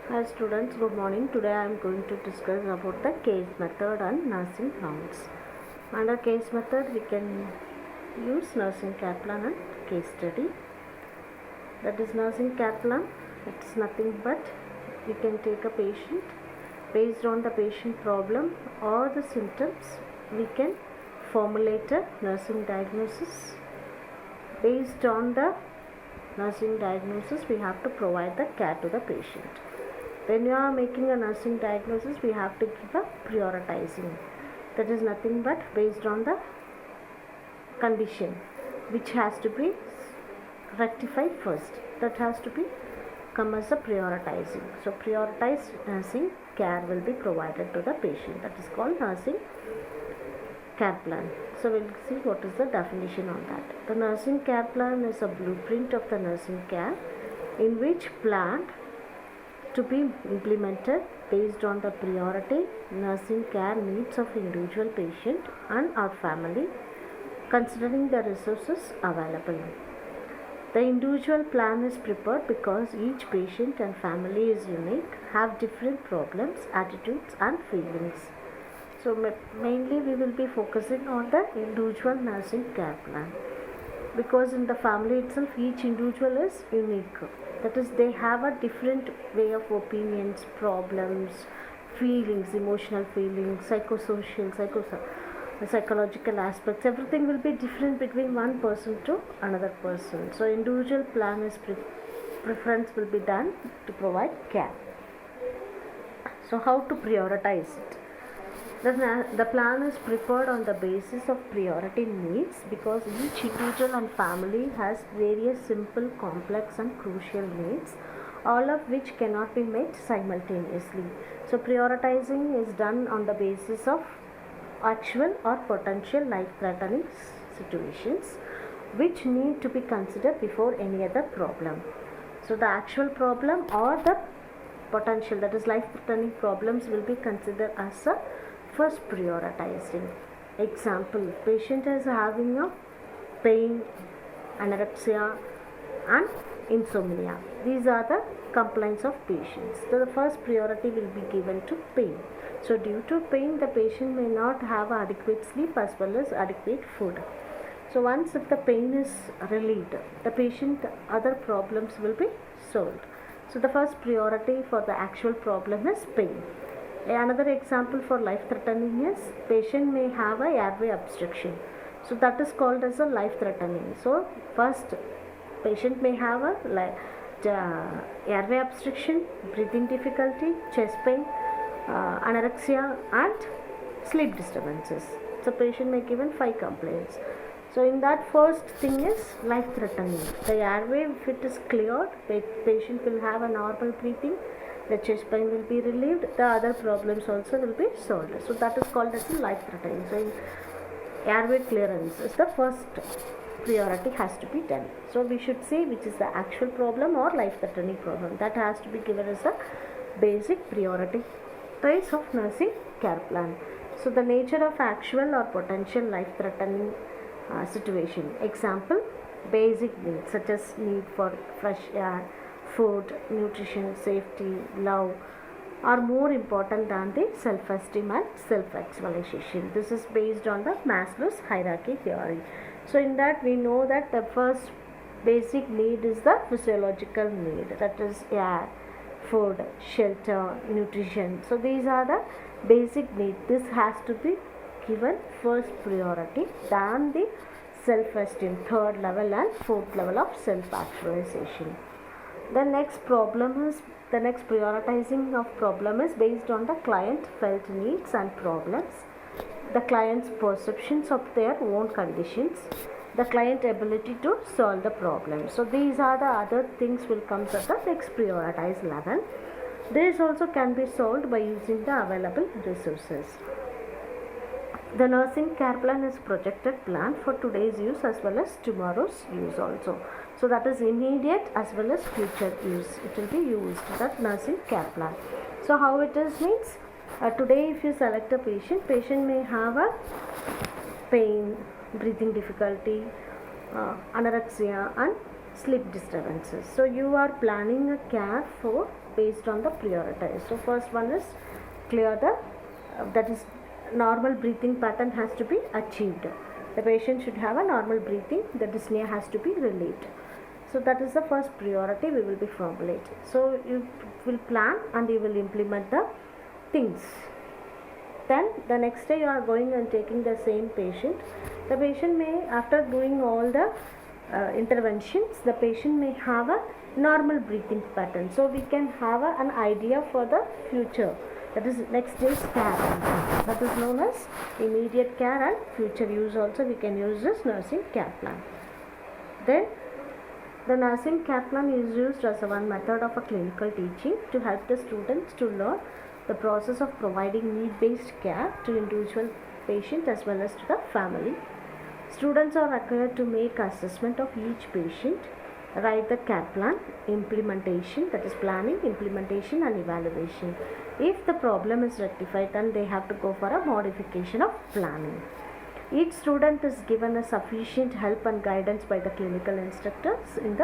Hi students, good morning. Today I am going to discuss about the case method and nursing rounds. Under case method we can use nursing care plan and case study. That is nursing care plan. It is nothing but we can take a patient based on the patient problem or the symptoms. We can formulate a nursing diagnosis. Based on the nursing diagnosis, we have to provide the care to the patient. When you are making a nursing diagnosis, we have to give a prioritizing. That is nothing but based on the condition which has to be rectified first. That has to be come as a prioritizing. So prioritized nursing care will be provided to the patient. That is called nursing care plan. So we'll see what is the definition on that. The nursing care plan is a blueprint of the nursing care in which plan to be implemented based on the priority nursing care needs of individual patient and our family, considering the resources available. The individual plan is prepared because each patient and family is unique, have different problems, attitudes and feelings. So mainly we will be focusing on the individual nursing care plan, because in the family itself each individual is unique. That is, they have a different way of opinions, problems, feelings, emotional feelings, psychological aspects. Everything will be different between one person to another person. So individual plan is preference will be done to provide care. So how to prioritize it? The plan is prepared on the basis of priority needs, because each individual and family has various simple, complex and crucial needs, all of which cannot be met simultaneously. So prioritizing is done on the basis of actual or potential life-threatening situations which need to be considered before any other problem. So the actual problem or the potential, that is life-threatening problems, will be considered as a first prioritizing. Example, patient is having a pain, anorexia and insomnia. These are the complaints of patients. So the first priority will be given to pain. So due to pain, the patient may not have adequate sleep as well as adequate food. So once if the pain is relieved, the patient other problems will be solved. So the first priority for the actual problem is pain. Another example for life-threatening is patient may have a airway obstruction. So that is called as a life-threatening. So first patient may have a airway obstruction, breathing difficulty, chest pain, anorexia and sleep disturbances. So patient may given 5 complaints. So in that, first thing is life-threatening. The airway, if it is cleared, patient will have a normal breathing, the chest pain will be relieved, the other problems also will be solved. So that is called as life-threatening. So airway clearance is the first priority has to be done. So we should see which is the actual problem or life-threatening problem. That has to be given as a basic priority price of nursing care plan. So the nature of actual or potential life-threatening situation. Example, basic needs such as need for fresh air, food, nutrition, safety, love are more important than the self-esteem and self-actualization. This is based on the Maslow's hierarchy theory. So in that we know that the first basic need is the physiological need, that is air, food, shelter, nutrition. So these are the basic needs. This has to be given first priority than the self-esteem, third level and fourth level of self-actualization. The next prioritizing of problem is based on the client felt needs and problems, the client's perceptions of their own conditions, the client ability to solve the problem. So these are the other things will come at the next prioritized level. This also can be solved by using the available resources. The nursing care plan is projected plan for today's use as well as tomorrow's use also. So that is immediate as well as future use. It will be used, that nursing care plan. So how it is means, today if you select a patient may have a pain, breathing difficulty, anorexia and sleep disturbances. So you are planning a care for based on the prioritize. So first one is clear the that is normal breathing pattern has to be achieved. The patient should have a normal breathing. The dyspnea has to be relieved. So that is the first priority we will be formulating. So you will plan and you will implement the things. Then the next day you are going and taking the same patient. The patient may, after doing all the interventions, the patient may have a normal breathing pattern. So we can have an idea for the future. That is next day's care. That is known as immediate care and future use. Also we can use this nursing care plan. Then the nursing care plan is used as one method of a clinical teaching to help the students to learn the process of providing need-based care to individual patient as well as to the family. Students are required to make assessment of each patient, write the care plan, implementation, that is planning, implementation and evaluation. If the problem is rectified, then they have to go for a modification of planning. Each student is given a sufficient help and guidance by the clinical instructors in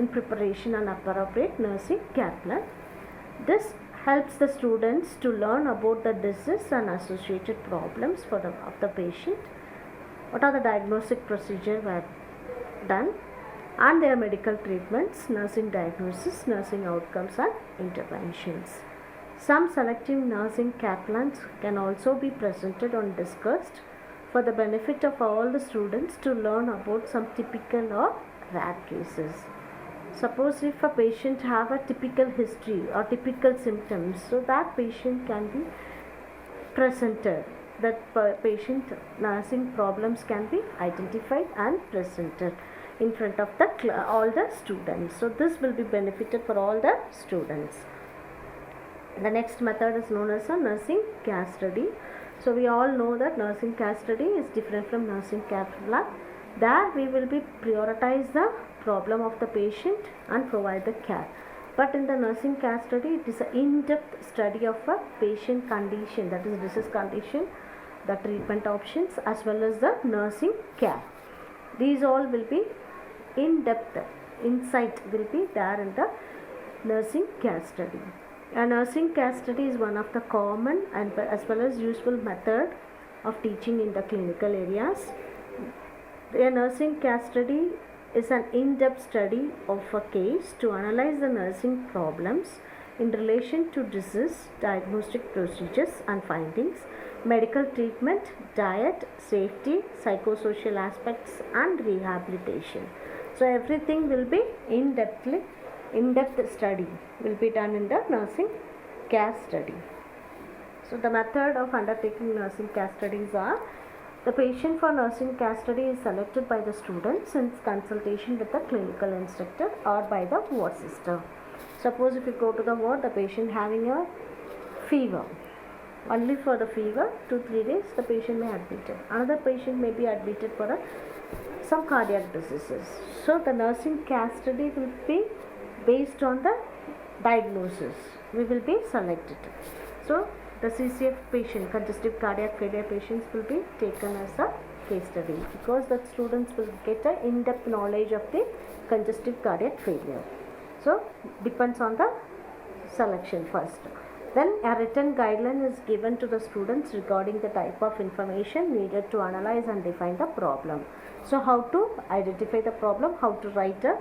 preparation and appropriate nursing care plan. This helps the students to learn about the disease and associated problems of the patient, what are the diagnostic procedures were done, and their medical treatments, nursing diagnosis, nursing outcomes and interventions. Some selective nursing care plans can also be presented and discussed for the benefit of all the students to learn about some typical or rare cases. Suppose if a patient have a typical history or typical symptoms, so that patient can be presented. That patient nursing problems can be identified and presented in front of all the students. So this will be benefited for all the students. The next method is known as a nursing case study. So we all know that nursing case study is different from nursing care plan. There we will be prioritize the problem of the patient and provide the care. But in the nursing care study, it is an in-depth study of a patient condition, that is disease condition, the treatment options as well as the nursing care. These all will be in-depth insight will be there in the nursing care study. A nursing care study is one of the common and as well as useful method of teaching in the clinical areas. A nursing care study is an in-depth study of a case to analyze the nursing problems in relation to disease, diagnostic procedures and findings, medical treatment, diet, safety, psychosocial aspects and rehabilitation. So everything will be in-depth study will be done in the nursing care study. So the method of undertaking nursing care studies are: the patient for nursing care study is selected by the students in consultation with the clinical instructor or by the ward sister. Suppose if you go to the ward, the patient having a fever, only for the fever 2-3 days the patient may admitted. Another patient may be admitted for some cardiac diseases. So the nursing care study will be based on the diagnosis. We will be selected. So the CCF patient, congestive cardiac failure patients, will be taken as a case study because the students will get an in-depth knowledge of the congestive cardiac failure. So depends on the selection first. Then a written guideline is given to the students regarding the type of information needed to analyze and define the problem. So how to identify the problem, how to write a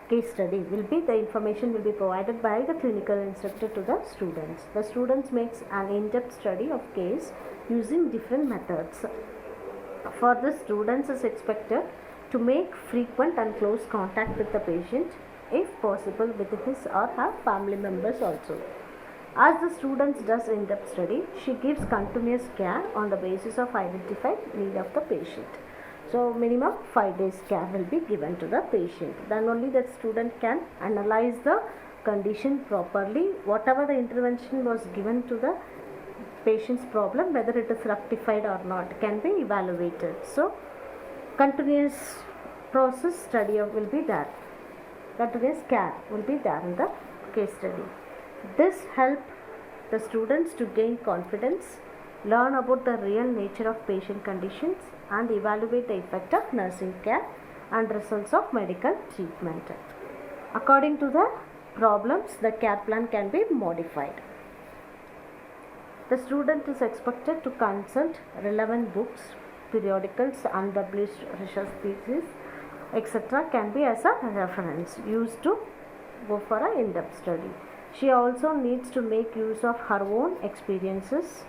case study will be, the information will be provided by the clinical instructor to the students. The students makes an in-depth study of case using different methods. For the students is expected to make frequent and close contact with the patient, if possible with his or her family members also. As the students does in-depth study, she gives continuous care on the basis of identified need of the patient. So minimum 5 days care will be given to the patient. Then only that student can analyze the condition properly. Whatever the intervention was given to the patient's problem, whether it is rectified or not, can be evaluated. So continuous process study will be there. Continuous care will be there in the case study. This helps the students to gain confidence, learn about the real nature of patient conditions and evaluate the effect of nursing care and results of medical treatment. According to the problems, the care plan can be modified. The student is expected to consult relevant books, periodicals, unpublished research theses, etc. can be as a reference used to go for an in-depth study. She also needs to make use of her own experiences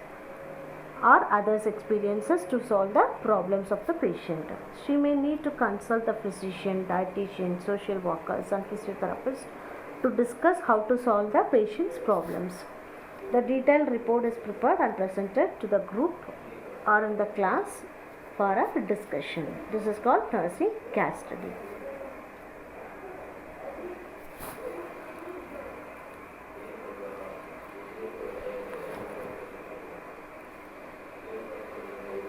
or others' experiences to solve the problems of the patient. She may need to consult the physician, dietitian, social workers and physiotherapists to discuss how to solve the patient's problems. The detailed report is prepared and presented to the group or in the class for a discussion. This is called nursing case study.